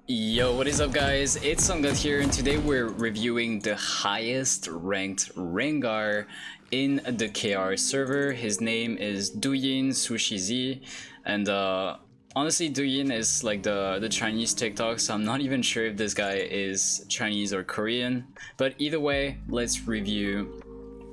Yo, what is up guys? It's Sungut here, and today we're reviewing the highest ranked Rengar in the KR server. His name is Douyin Sushizi, and honestly Douyin is like the Chinese TikTok, so I'm not even sure if this guy is Chinese or Korean, but either way, let's review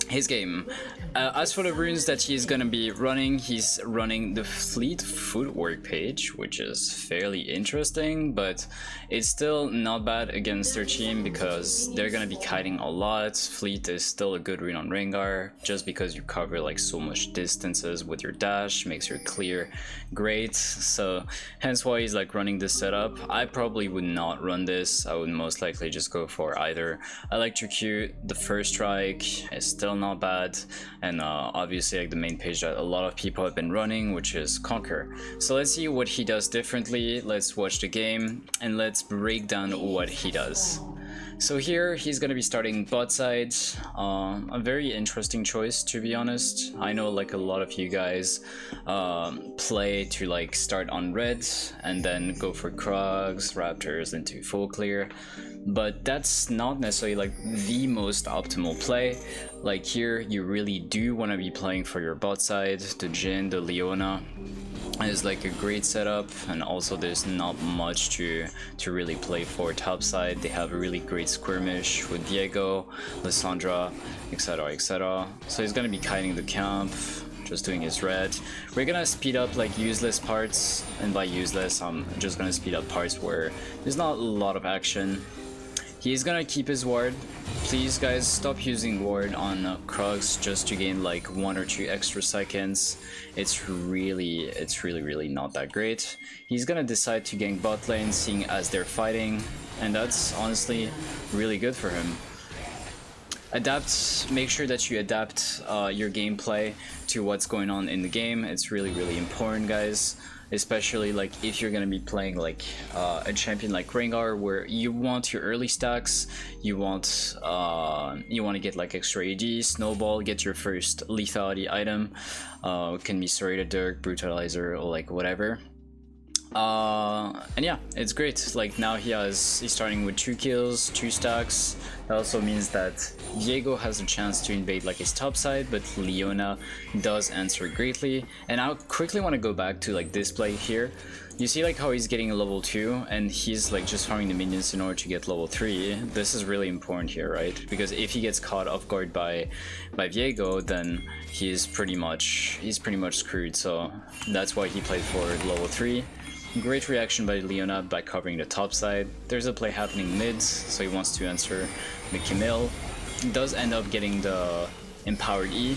his game. As for the runes that he's gonna be running, he's running the Fleet Footwear page, which is fairly interesting, but it's still not bad against their team because they're gonna be kiting a lot. Fleet is still a good rune on Rengar, just because you cover like so much distances with your dash, makes your clear great, so hence why he's like running this setup. I probably would not run this. I would most likely just go for either Electrocute, the first strike is still not bad, and obviously like the main page that a lot of people have been running, which is Conquer. So let's see what he does differently, let's watch the game and let's break down what he does. So here he's gonna be starting bot side, a very interesting choice to be honest. I know like a lot of you guys play to like start on red and then go for Krogs, Raptors into full clear, but that's not necessarily like the most optimal play. Like here you really do want to be playing for your bot side. The Jhin, the Leona is like a great setup, and also there's not much to really play for top side. They have a really great skirmish with Diego, Lissandra, etc, etc. So he's gonna be kiting the camp, just doing his red. We're gonna speed up like useless parts, and by useless I'm just gonna speed up parts where there's not a lot of action. He's gonna keep his ward. Please guys, stop using ward on Krogs just to gain like 1 or 2 extra seconds. It's really not that great. He's gonna decide to gank bot lane seeing as they're fighting, and that's honestly really good for him. Adapt, make sure that you adapt your gameplay to what's going on in the game. It's really important guys, especially like if you're gonna be playing like a champion like Rengar, where you want your early stacks, you want to get like extra AD, snowball, get your first lethality item, can be Serrated Dirk, Brutalizer, or like whatever. And yeah, it's great. Like now he's starting with 2 kills, 2 stacks. That also means that Diego has a chance to invade like his top side, but Leona does answer greatly. And I quickly want to go back to like this play here. You see like how he's getting a level 2 and he's like just farming the minions in order to get level 3. This is really important here, right? Because if he gets caught off guard by Diego, then he's pretty much screwed. So that's why he played for level 3. Great reaction by Leona by covering the top side. There's a play happening mid, so he wants to answer the Camille. He does end up getting the empowered E,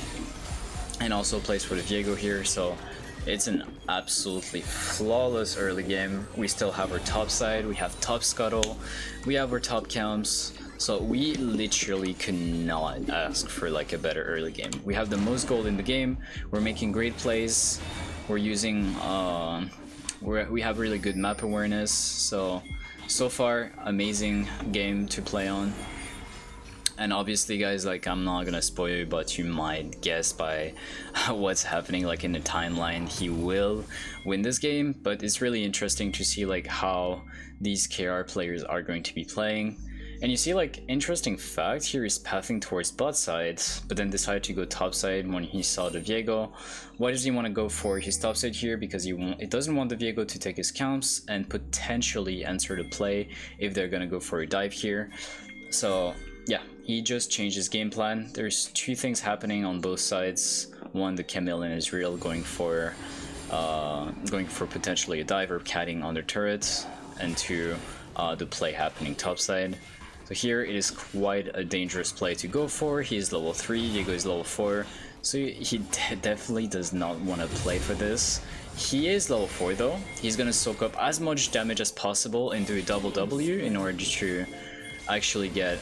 and also plays for the Diego here, so it's an absolutely flawless early game. We still have our top side, we have top scuttle, we have our top camps, so we literally could not ask for like a better early game. We have the most gold in the game, we're making great plays, we're using we have really good map awareness, so far amazing game to play on. And obviously guys, like I'm not gonna spoil you, but you might guess by what's happening like in the timeline, he will win this game. But it's really interesting to see like how these KR players are going to be playing. And you see like interesting fact, here is pathing towards bot side, but then decided to go top side when he saw the Diego. Why does he want to go for his top side here? Because it doesn't want the Diego to take his camps and potentially answer the play if they're gonna go for a dive here. So yeah, he just changed his game plan. There's 2 things happening on both sides. One, the Camille and Israel going for potentially a dive or catting on their turrets, and 2, the play happening top side. So here it is quite a dangerous play to go for. He is level 3, Diego is level 4, so he definitely does not want to play for this. He is level 4 though. He's gonna soak up as much damage as possible and do a double W in order to actually get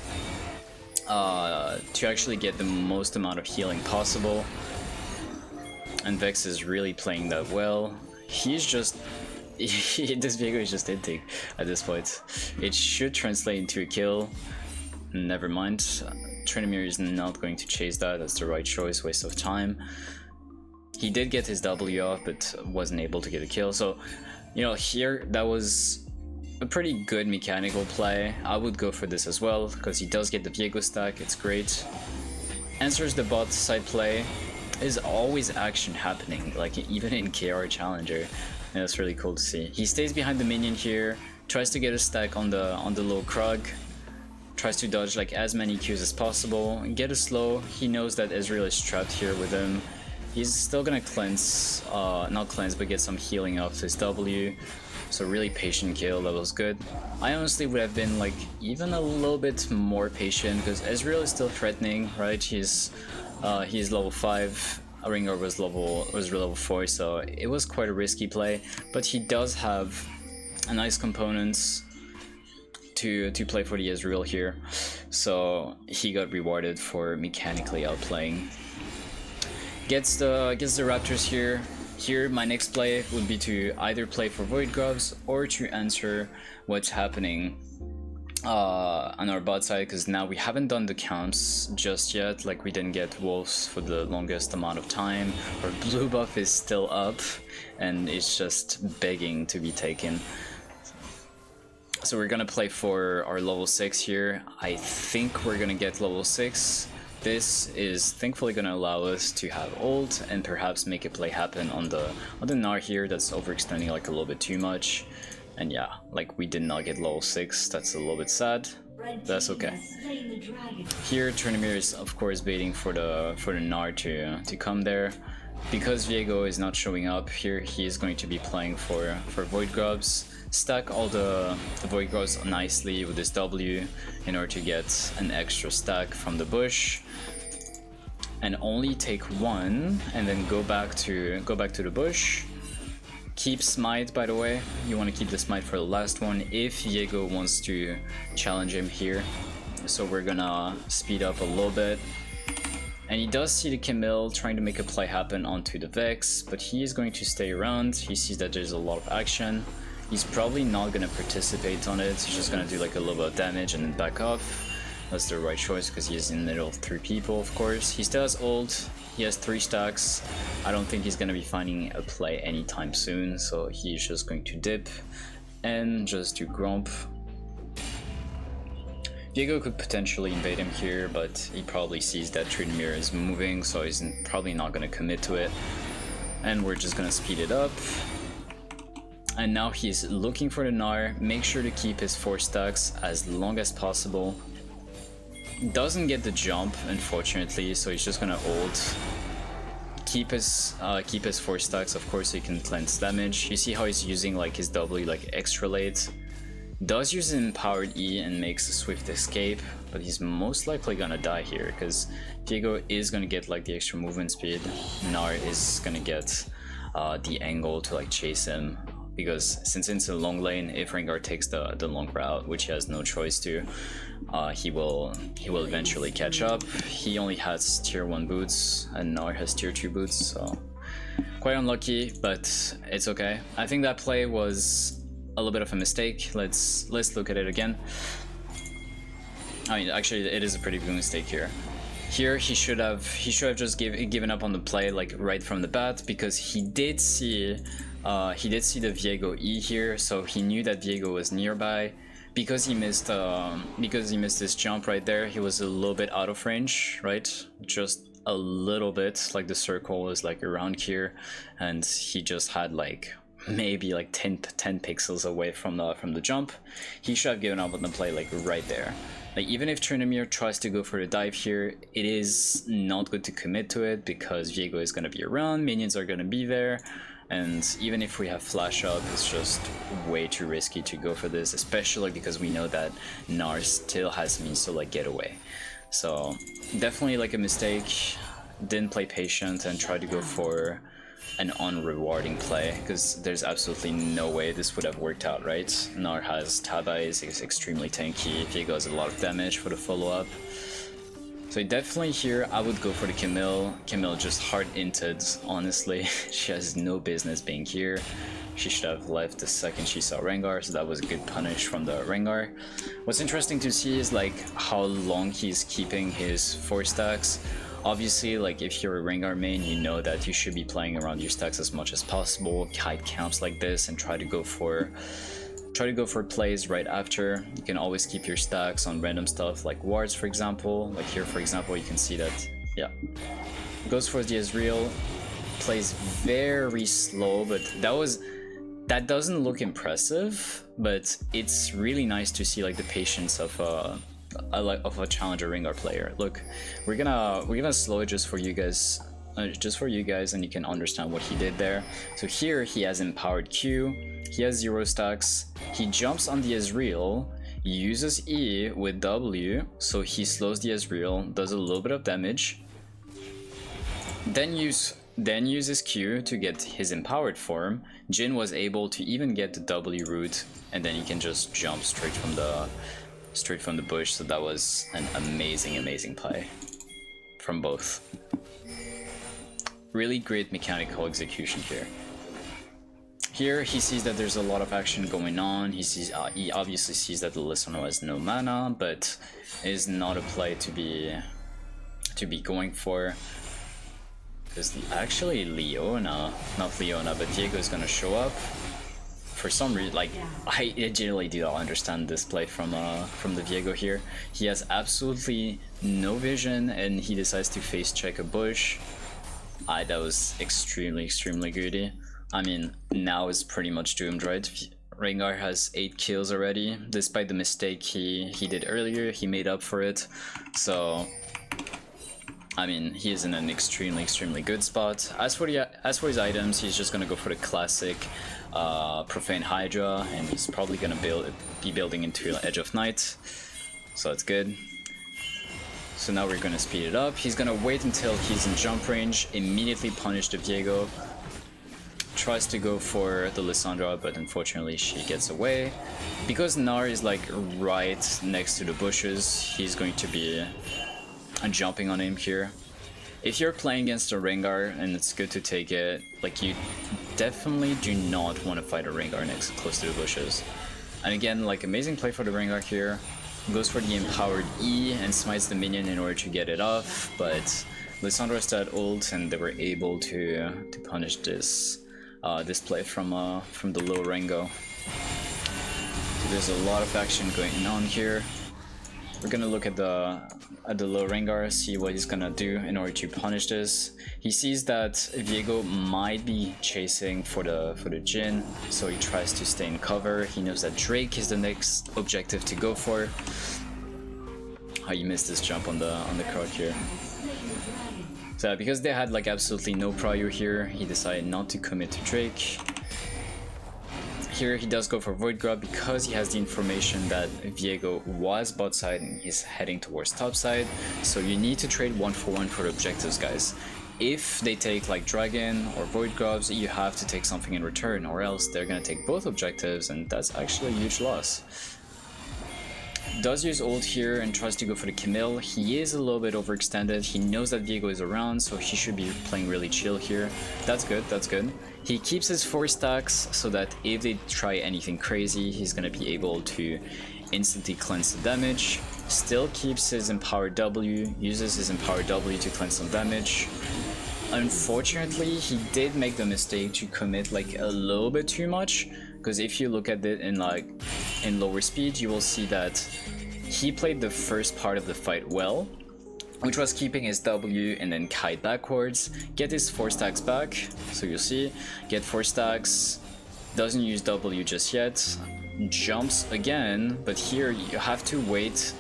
the most amount of healing possible. And Vex is really playing that well. He's just this Viego is just hinting at this point. It should translate into a kill. Never mind. Trinimir is not going to chase that. That's the right choice. Waste of time. He did get his W off, but wasn't able to get a kill. So, you know, here that was a pretty good mechanical play. I would go for this as well, because he does get the Viego stack, it's great. Answers the bot side play. Is always action happening, like even in KR Challenger. And that's really cool to see. He stays behind the minion here, tries to get a stack on the low Krug, tries to dodge like as many Qs as possible, and get a slow. He knows that Ezreal is trapped here with him. He's still gonna cleanse, not cleanse, but get some healing off his W. So really patient kill, that was good. I honestly would have been like even a little bit more patient because Ezreal is still threatening, right? He's level 5, Rengar was level 4, so it was quite a risky play. But he does have a nice components to play for the Ezreal here, so he got rewarded for mechanically outplaying. Gets the Raptors here. Here, my next play would be to either play for Void Grubs or to answer what's happening on our bot side, because now we haven't done the camps just yet. Like, we didn't get wolves for the longest amount of time. Our blue buff is still up and it's just begging to be taken. So we're gonna play for our level 6 here. I think we're gonna get level 6. This is thankfully going to allow us to have ult and perhaps make a play happen on the Gnar here that's overextending like a little bit too much. And yeah, like we did not get level 6, that's a little bit sad. That's okay. Here Tryndamere is of course baiting for the Gnar to come there. Because Viego is not showing up here, he is going to be playing for Void Grubs. Stack all the Void Grubs nicely with this W in order to get an extra stack from the bush, and only take one, and then go back to the bush. Keep Smite, by the way. You want to keep the Smite for the last one if Viego wants to challenge him here. So we're gonna speed up a little bit. And he does see the Camille trying to make a play happen onto the Vex, but he is going to stay around. He sees that there's a lot of action. He's probably not going to participate on it. He's just going to do like a little bit of damage and then back off. That's the right choice because he is in the middle of 3 people, of course. He still has ult. He has 3 stacks. I don't think he's going to be finding a play anytime soon, so he's just going to dip and just do Grump. Viego could potentially invade him here, but he probably sees that Tryndamere is moving, so he's probably not going to commit to it. And we're just going to speed it up. And now he's looking for the Gnar. Make sure to keep his 4 stacks as long as possible. Doesn't get the jump, unfortunately, so he's just going to ult. Keep his 4 stacks, of course, so he can cleanse damage. You see how he's using like his W like extra late. Does use an empowered E and makes a swift escape, but he's most likely gonna die here because Viego is gonna get like the extra movement speed. Gnar is gonna get the angle to like chase him, because since it's a long lane, if Rengar takes the long route, which he has no choice to, he will eventually catch up. He only has tier 1 boots and Gnar has tier 2 boots, so quite unlucky, but it's okay. I think that play was a little bit of a mistake. Let's look at it again. I mean, actually, it is a pretty big mistake here. Here, he should have just given up on the play like right from the bat, because he did see the Viego E here, so he knew that Viego was nearby. Because he missed this jump right there, he was a little bit out of range, right? Just a little bit. Like the circle was like around here, and he just had like maybe like 10 pixels away from the jump. He should have given up on the play like right there. Like even if Tryndamere tries to go for the dive here, it is not good to commit to it because Viego is going to be around, minions are going to be there, and even if we have flash up, it's just way too risky to go for this, especially because we know that Gnar still has means to like get away. So definitely like a mistake. Didn't play patient and tried to go for an unrewarding play, because there's absolutely no way this would have worked out, right? Gnar has Taba, is extremely tanky, Viego has a lot of damage for the follow-up. So definitely here I would go for the Camille. Camille just hard-inted, honestly. She has no business being here. She should have left the second she saw Rengar, so that was a good punish from the Rengar. What's interesting to see is like how long he's keeping his 4 stacks. Obviously, like if you're a Rengar main, you know that you should be playing around your stacks as much as possible, hide camps like this, and try to go for try to go for plays right after. You can always keep your stacks on random stuff like wards, for example. Like here, for example, you can see that, yeah. Goes for the Ezreal, plays very slow, but that doesn't look impressive, but it's really nice to see like the patience of a challenger Rengar player. Look, we're gonna slow it just for you guys, and you can understand what he did there. So here he has empowered Q, he has 0 stacks, he jumps on the Ezreal, uses E with W, so he slows the Ezreal, does a little bit of damage, then uses Q to get his empowered form. Jhin was able to even get the W root, and then he can just jump straight from the bush. So that was an amazing play from both. Really great mechanical execution here. Here he sees that there's a lot of action going on. He obviously sees that the Lissandra has no mana, but is not a play to be going for. Because actually Leona, not Leona, but Viego is gonna show up. For some reason, like, I genuinely do not understand this play from the Viego here. He has absolutely no vision, and he decides to face check a bush. That was extremely greedy. I mean, now it's pretty much doomed, right? Rengar has 8 kills already, despite the mistake he did earlier. He made up for it, so I mean, he is in an extremely good spot. As for his items, he's just gonna go for the classic Profane Hydra, and he's probably gonna be building into Edge of Night, so that's good. So now we're gonna speed it up. He's gonna wait until he's in jump range, immediately punish the Viego. Tries to go for the Lissandra, but unfortunately she gets away. Because Gnar is like right next to the bushes, he's going to be jumping on him here. If you're playing against a Rengar and it's good to take it, like, you definitely do not want to fight a Rengar next close to the bushes. And again, like, amazing play for the Rengar here. Goes for the empowered E and smites the minion in order to get it off, but Lissandra started ult and they were able to punish this play from the low Rengo. So there's a lot of action going on here. We're gonna look at the low Rengar, see what he's gonna do in order to punish this. He sees that Viego might be chasing for the Jhin, so he tries to stay in cover. He knows that Drake is the next objective to go for. Oh, you missed this jump on the Croc here. So because they had like absolutely no prior here, he decided not to commit to Drake. Here he does go for Void Grub because he has the information that Viego was bot side and he's heading towards top side. So you need to trade 1-for-1 for the objectives, guys. If they take like Dragon or Void Grubs, you have to take something in return, or else they're gonna take both objectives, and that's actually a huge loss. Does use ult here and tries to go for the Camille. He is a little bit overextended. He knows that Viego is around, so he should be playing really chill here. That's good, that's good. He keeps his 4 stacks so that if they try anything crazy, he's gonna be able to instantly cleanse the damage. Still keeps his empowered W, uses his empowered W to cleanse some damage. Unfortunately, he did make the mistake to commit like a little bit too much, because if you look at it in lower speed, you will see that he played the first part of the fight well, which was keeping his W and then kite backwards, get his 4 stacks back. So you'll see, get 4 stacks, doesn't use W just yet, jumps again, but here you have to wait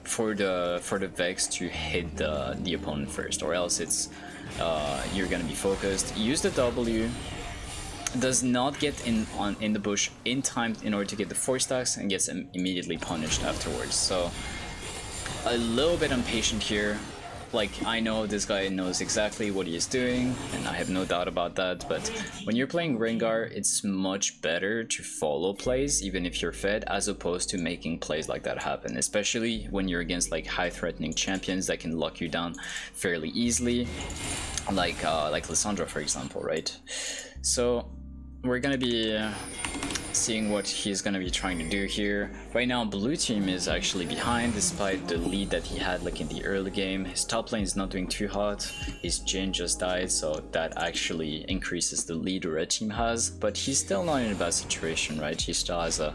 for the Vex to hit the opponent first, or else it's you're gonna be focused. Use the W, does not get in the bush in time in order to get the 4 stacks, and gets immediately punished afterwards. So a little bit impatient here. Like, I know this guy knows exactly what he is doing, and I have no doubt about that, but when you're playing Rengar, it's much better to follow plays, even if you're fed, as opposed to making plays like that happen, especially when you're against like high threatening champions that can lock you down fairly easily, like Lissandra, for example, right? So we're gonna be seeing what he's gonna be trying to do here. Right now, blue team is actually behind despite the lead that he had like in the early game. His top lane is not doing too hot. His Jhin just died, so that actually increases the lead red team has. But he's still not in a bad situation, right? He still has a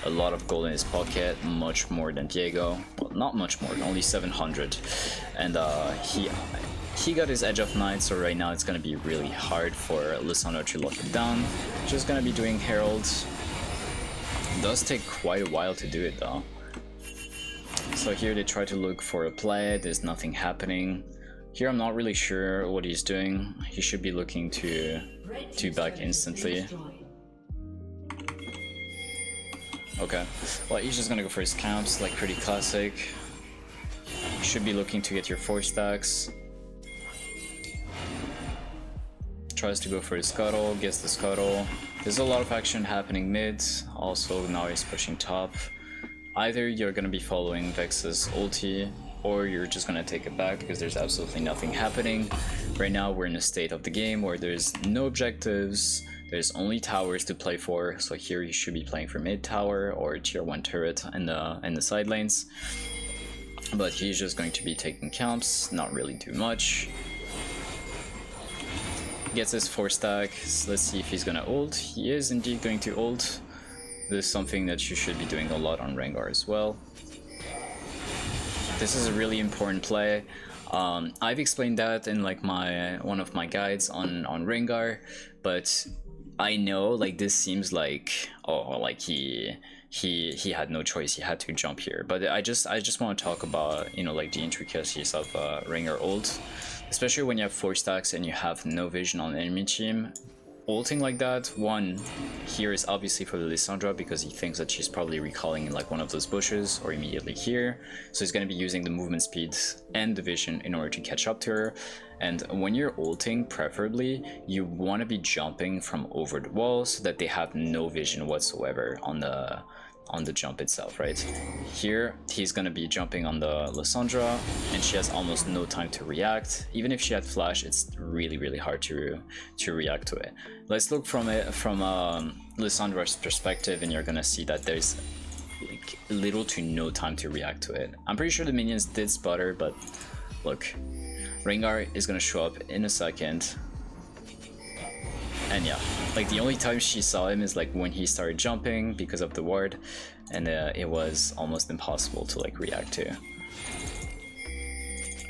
lot of gold in his pocket, much more than Diego. Well, not much more, only 700. And he got his Edge of Night, so right now it's gonna be really hard for Lissandra to lock it down. Just gonna be doing Herald. Does take quite a while to do it though. So here they try to look for a play, there's nothing happening. Here I'm not really sure what he's doing. He should be looking to back instantly. Okay, well he's just gonna go for his camps, like pretty classic. You should be looking to get your 4 stacks. Tries to go for his scuttle, gets the scuttle. There's a lot of action happening mid, also now he's pushing top. Either you're gonna be following Vex's ulti, or you're just gonna take it back because there's absolutely nothing happening. Right now we're in a state of the game where there's no objectives, there's only towers to play for, so here you should be playing for mid tower or tier 1 turret in the side lanes. But he's just going to be taking camps, not really do much. Gets his 4 stack, so let's see if he's gonna ult. He is indeed going to ult. This is something that you should be doing a lot on Rengar as well. This is a really important play. I've explained that in like one of my guides on Rengar, but I know like this seems like, oh, like he had no choice, he had to jump here. But I just want to talk about, you know, like the intricacies of Rengar ult. Especially when you have 4 stacks and you have no vision on the enemy team. Ulting like that, one, here is obviously for the Lissandra because he thinks that she's probably recalling in like one of those bushes or immediately here. So he's going to be using the movement speed and the vision in order to catch up to her. And when you're ulting, preferably, you want to be jumping from over the wall so that they have no vision whatsoever on the jump itself, right? Here, he's gonna be jumping on the Lissandra, and she has almost no time to react. Even if she had flash, it's really hard to react to it. Let's look from Lissandra's perspective, and you're gonna see that there's like little to no time to react to it. I'm pretty sure the minions did spot her, but look, Rengar is gonna show up in a second. And yeah, like the only time she saw him is like when he started jumping because of the ward, and it was almost impossible to like react to.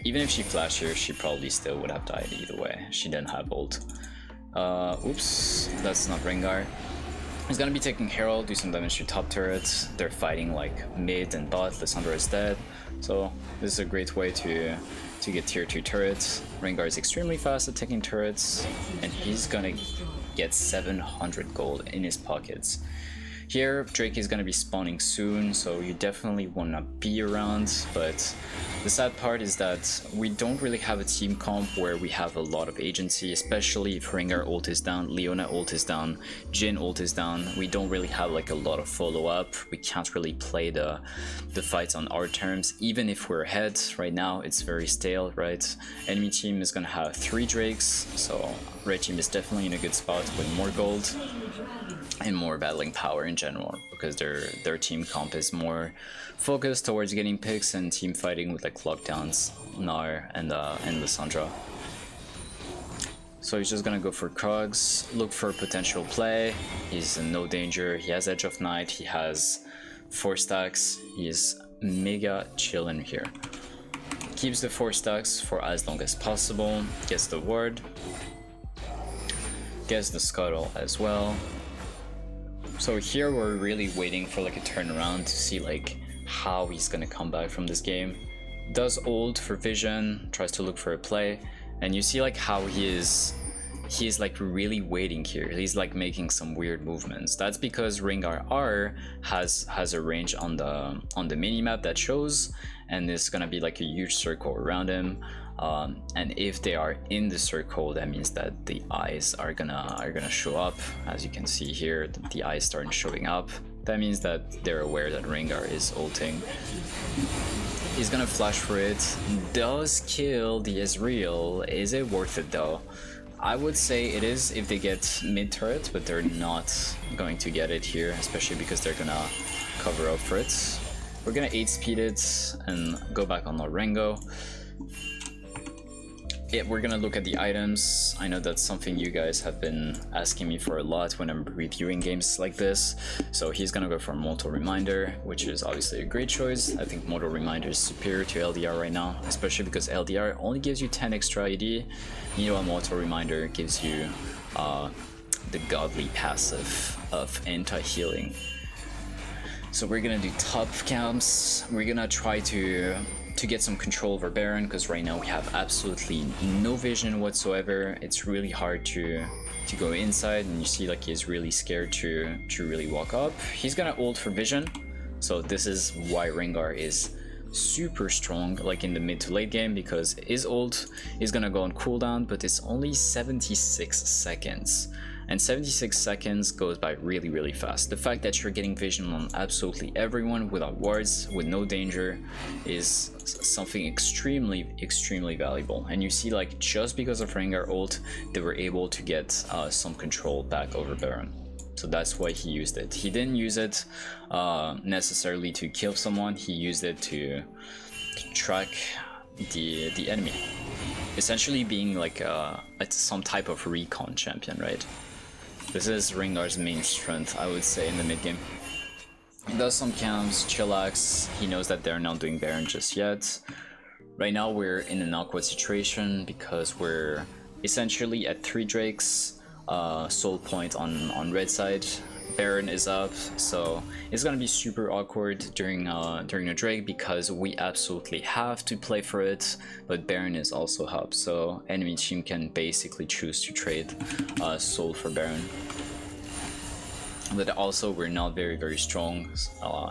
Even if she flashed her, she probably still would have died either way. She didn't have ult. Oops, that's not Rengar. He's gonna be taking Herald, do some damage to top turrets. They're fighting like mid and bot. Lissandra is dead, so this is a great way to get tier 2 turrets. Rengar is extremely fast at taking turrets, and he's gonna get 700 gold in his pockets. Here, Drake is gonna be spawning soon, so you definitely wanna be around, but the sad part is that we don't really have a team comp where we have a lot of agency, especially if Rengar ult is down, Leona ult is down, Jhin ult is down. We don't really have like a lot of follow-up. We can't really play the fights on our terms, even if we're ahead. Right now, it's very stale, right? Enemy team is gonna have 3 Drakes, so red team is definitely in a good spot with more gold and more battling power in general, because their team comp is more focused towards getting picks and team fighting with like lockdowns, Gnar and Lissandra. So he's just gonna go for Krugs, look for potential play. He's in no danger, he has Edge of Night, he has 4 stacks, he's mega chillin' here. Keeps the 4 stacks for as long as possible, gets the ward, gets the scuttle as well. So here we're really waiting for like a turnaround to see like how he's gonna come back from this game. Does ult for vision, tries to look for a play, and you see like how he's like really waiting here. He's like making some weird movements. That's because Rengar R has a range on the minimap that shows, and it's gonna be like a huge circle around him. And if they are in the circle, that means that the eyes are gonna show up. As you can see here, the eyes start showing up. That means that they're aware that Rengar is ulting. He's gonna flash for it. Does kill the Ezreal. Is it worth it though? I would say it is if they get mid turret, but they're not going to get it here, especially because they're gonna cover up for it. We're gonna 8 speed it and go back on our Rengo. Yeah, we're gonna look at the items. I know that's something you guys have been asking me for a lot when I'm reviewing games like this. So he's gonna go for Mortal Reminder, which is obviously a great choice. I think Mortal Reminder is superior to LDR right now, especially because LDR only gives you 10 extra AD. Meanwhile, Mortal Reminder gives you the godly passive of anti-healing. So we're gonna do top camps. We're gonna try to get some control over Baron, because right now we have absolutely no vision whatsoever. It's really hard to go inside, and you see like he's really scared to really walk up. He's gonna ult for vision, so this is why Rengar is super strong like in the mid to late game, because his ult is gonna go on cooldown, but it's only 76 seconds. And 76 seconds goes by really fast. The fact that you're getting vision on absolutely everyone without wards, with no danger, is something extremely valuable. And you see like just because of Rengar ult, they were able to get some control back over Baron. So that's why he used it. He didn't use it necessarily to kill someone, he used it to track the enemy. Essentially being like some type of recon champion, right? This is Rengar's main strength, I would say, in the mid game. He does some camps, chillax, he knows that they're not doing Baron just yet. Right now we're in an awkward situation because we're essentially at 3 Drakes, soul point on red side. Baron is up, so it's gonna be super awkward during a Drake, because we absolutely have to play for it, but Baron is also up, so enemy team can basically choose to trade soul for Baron. But also we're not very strong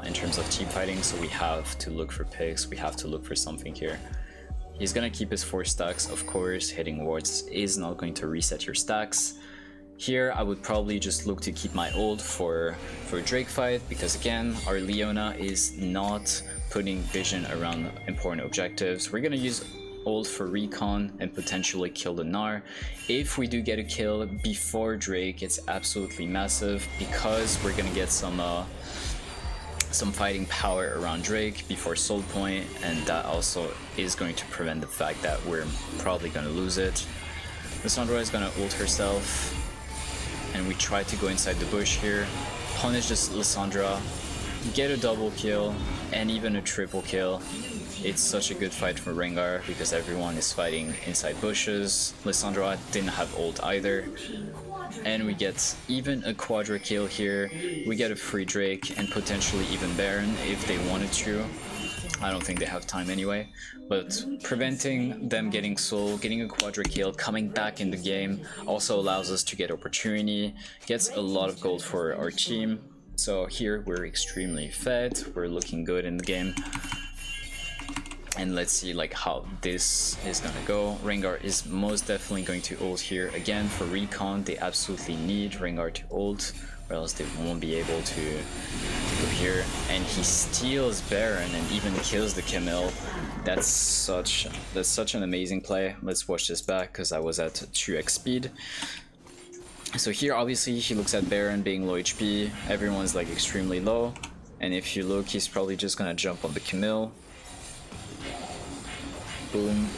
in terms of team fighting, so we have to look for picks, we have to look for something here. He's gonna keep his 4 stacks, of course. Hitting wards is not going to reset your stacks. Here I would probably just look to keep my ult for a Drake fight, because again our Leona is not putting vision around important objectives. We're gonna use ult for recon and potentially kill the Gnar. If we do get a kill before Drake, it's absolutely massive, because we're gonna get some fighting power around Drake before soul point, and that also is going to prevent the fact that we're probably gonna lose it. Lissandra is gonna ult herself, and we try to go inside the bush here, punish this Lissandra, get a double kill and even a triple kill. It's such a good fight for Rengar because everyone is fighting inside bushes. Lissandra didn't have ult either, and we get even a quadra kill here. We get a free Drake and potentially even Baron if they wanted to. I don't think they have time anyway, but preventing them getting soul, getting a quadra kill, coming back in the game also allows us to get opportunity, gets a lot of gold for our team. So here we're extremely fed, we're looking good in the game. And let's see like how this is gonna go. Rengar is most definitely going to ult here again for recon. They absolutely need Rengar to ult, or else they won't be able to go here. And he steals Baron and even kills the Camille. That's such an amazing play. Let's watch this back because I was at 2x speed. So here obviously he looks at Baron being low HP. Everyone's like extremely low, and if you look, he's probably just gonna jump on the Camille. Boom.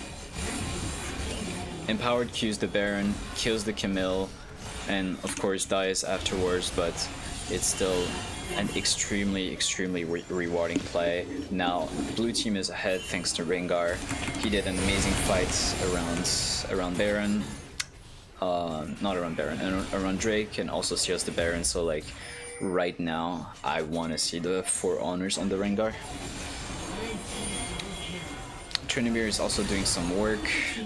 Empowered Qs the Baron, kills the Camille, and of course dies afterwards, but it's still an extremely rewarding play. Now blue team is ahead thanks to Rengar. He did an amazing fight around Baron. Not around Baron, around Drake, and also seals the Baron. So like right now I want to see the 4 honors on the Rengar. Trinivir is also doing some work.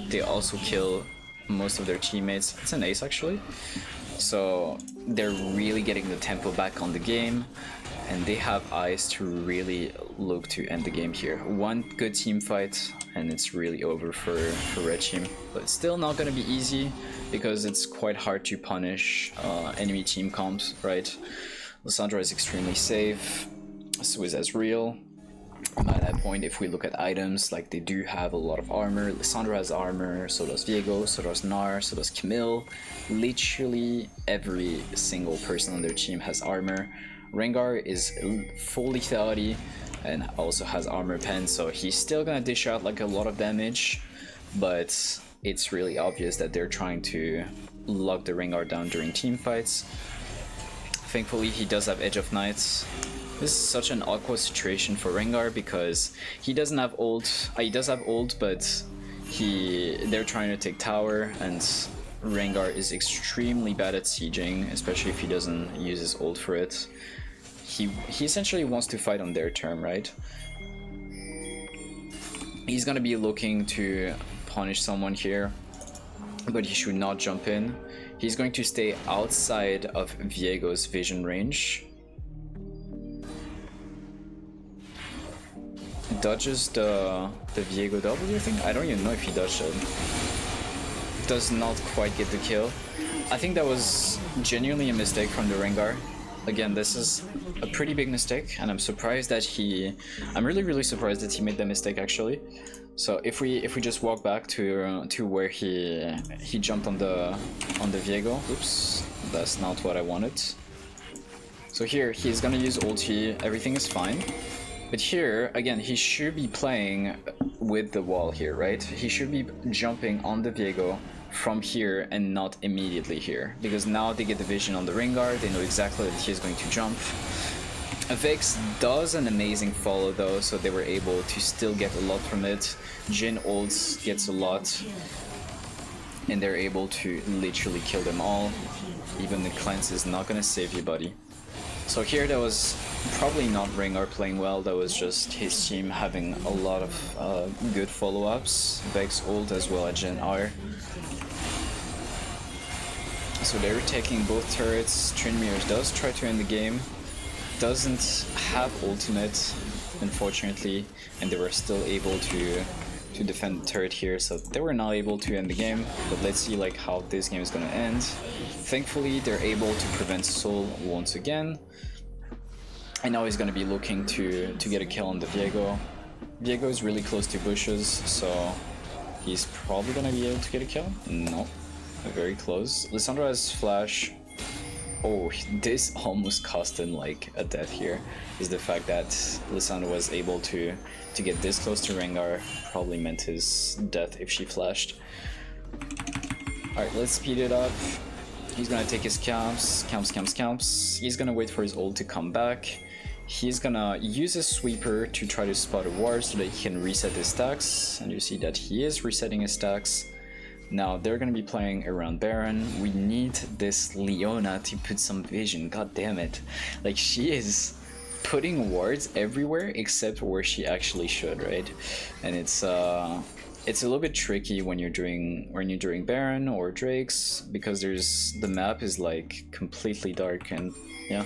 They also kill most of their teammates. It's an ace actually. So they're really getting the tempo back on the game, and they have eyes to really look to end the game here. One good team fight and it's really over for red team, but it's still not gonna be easy because it's quite hard to punish enemy team comps, right? Lissandra is extremely safe, so is Ezreal. By that point, if we look at items, like they do have a lot of armor. Lissandra has armor, so does Viego, so does Gnar, so does Camille. Literally every single person on their team has armor. Rengar is full lethality and also has armor pen, so he's still gonna dish out like a lot of damage, but it's really obvious that they're trying to lock the Rengar down during team fights. Thankfully, he does have Edge of Nights. This is such an awkward situation for Rengar because he doesn't have ult. He does have ult, but they're trying to take tower, and Rengar is extremely bad at sieging, especially if he doesn't use his ult for it. He essentially wants to fight on their turn, right? He's gonna be looking to punish someone here, but he should not jump in. He's going to stay outside of Viego's vision range. Dodges the Viego W, I think? I don't even know if he dodged it. Does not quite get the kill. I think that was genuinely a mistake from the Rengar. Again, this is a pretty big mistake, and I'm surprised that I'm really surprised that he made that mistake actually. So if we just walk back to where he jumped on the Viego, oops, that's not what I wanted. So here he's gonna use ulti, everything is fine. But here, again, he should be playing with the wall here, right? He should be jumping on the Viego from here and not immediately here. Because now they get the vision on the Rengar, they know exactly that he's going to jump. Vex does an amazing follow though, so they were able to still get a lot from it. Jhin ults gets a lot, and they're able to literally kill them all. Even the cleanse is not gonna save you, buddy. So here that was probably not Rengar playing well, that was just his team having a lot of good follow-ups. Vex ult as well as Jhin R. So they're taking both turrets. Trinmirrors does try to end the game. Doesn't have ultimate, unfortunately, and they were still able to defend the turret here, so they were not able to end the game. But let's see like how this game is gonna end. Thankfully, they're able to prevent Soul once again. And now he's going to be looking to get a kill on the Viego. Viego is really close to bushes, so he's probably going to be able to get a kill. No, very close. Lissandra has flash. Oh, this almost cost him like a death here, is the fact that Lissandra was able to get this close to Rengar. Probably meant his death if she flashed. Alright, let's speed it up. He's gonna take his camps. He's gonna wait for his ult to come back. He's gonna use his sweeper to try to spot a ward so that he can reset his stacks. And you see that he is resetting his stacks. Now they're gonna be playing around Baron. We need this Leona to put some vision, god damn it. Like, she is putting wards everywhere except where she actually should, right? And it's a little bit tricky when you're doing Baron or Drakes, because the map is like completely dark, and yeah.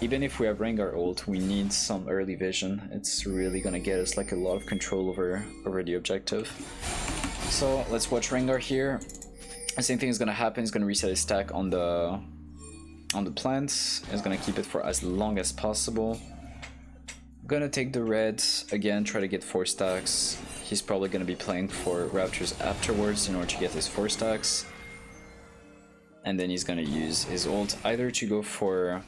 Even if we have Rengar ult, we need some early vision. It's really gonna get us like a lot of control over the objective. So let's watch Rengar here. The same thing is gonna happen. He's gonna reset his stack on the plant. He's gonna keep it for as long as possible. Gonna take the red again, try to get 4 stacks. He's probably gonna be playing for Raptors afterwards in order to get his 4 stacks. And then he's gonna use his ult either to go for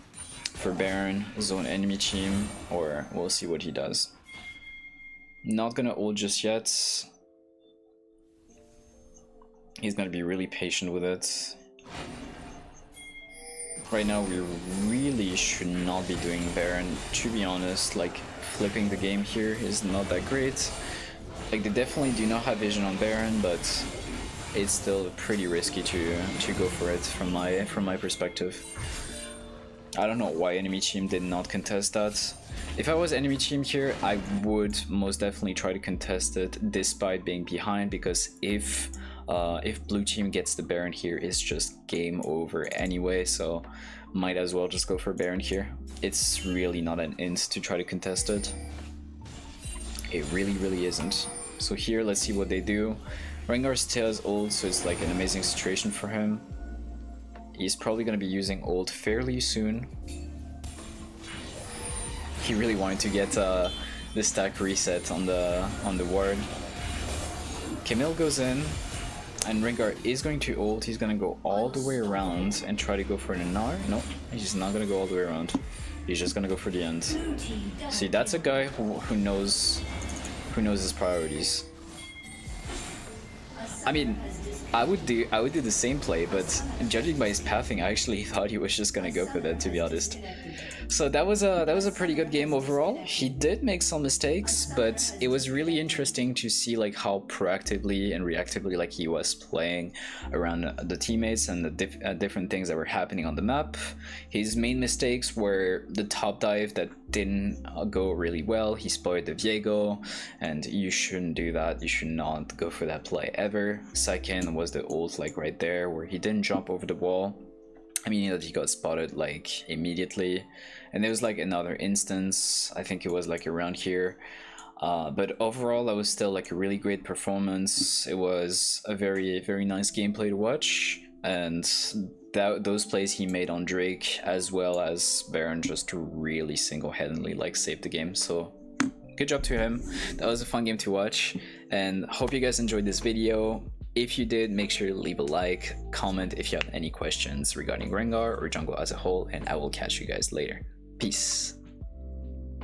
Baron, zone enemy team, or we'll see what he does. Not gonna ult just yet. He's gonna be really patient with it. Right now we really should not be doing Baron, to be honest. Like, flipping the game here is not that great. Like, they definitely do not have vision on Baron, but it's still pretty risky to go for it from my perspective. I don't know why enemy team did not contest that. If I was enemy team here, I would most definitely try to contest it despite being behind, because if blue team gets the Baron here, it's just game over anyway, so might as well just go for Baron here. It's really not an int to try to contest it. It really isn't. So here, let's see what they do. Rengar still has ult, so it's like an amazing situation for him. He's probably going to be using ult fairly soon. He really wanted to get the stack reset on the ward. Camille goes in, and Rengar is going to ult. He's gonna go all the way around and try to go for an Rengar. No, he's not gonna go all the way around. He's just gonna go for the end. See, that's a guy who knows his priorities. I mean, I would do the same play, but judging by his pathing, I actually thought he was just gonna go for that, to be honest. So that was a pretty good game overall. He did make some mistakes, but it was really interesting to see like how proactively and reactively like he was playing around the teammates and the different things that were happening on the map. His main mistakes were the top dive that didn't go really well. He spoiled the Viego, and you shouldn't do that. You should not go for that play ever. Second was the ult like right there where he didn't jump over the wall. I mean that he got spotted like immediately, and there was like another instance, I think it was like around here, but overall that was still like a really great performance. It was a very nice gameplay to watch, and those plays he made on Drake as well as Baron just really single-handedly like saved the game. So good job to him. That was a fun game to watch, and hope you guys enjoyed this video. If you did, make sure to leave a like, comment if you have any questions regarding Rengar or jungle as a whole, and I will catch you guys later. Peace.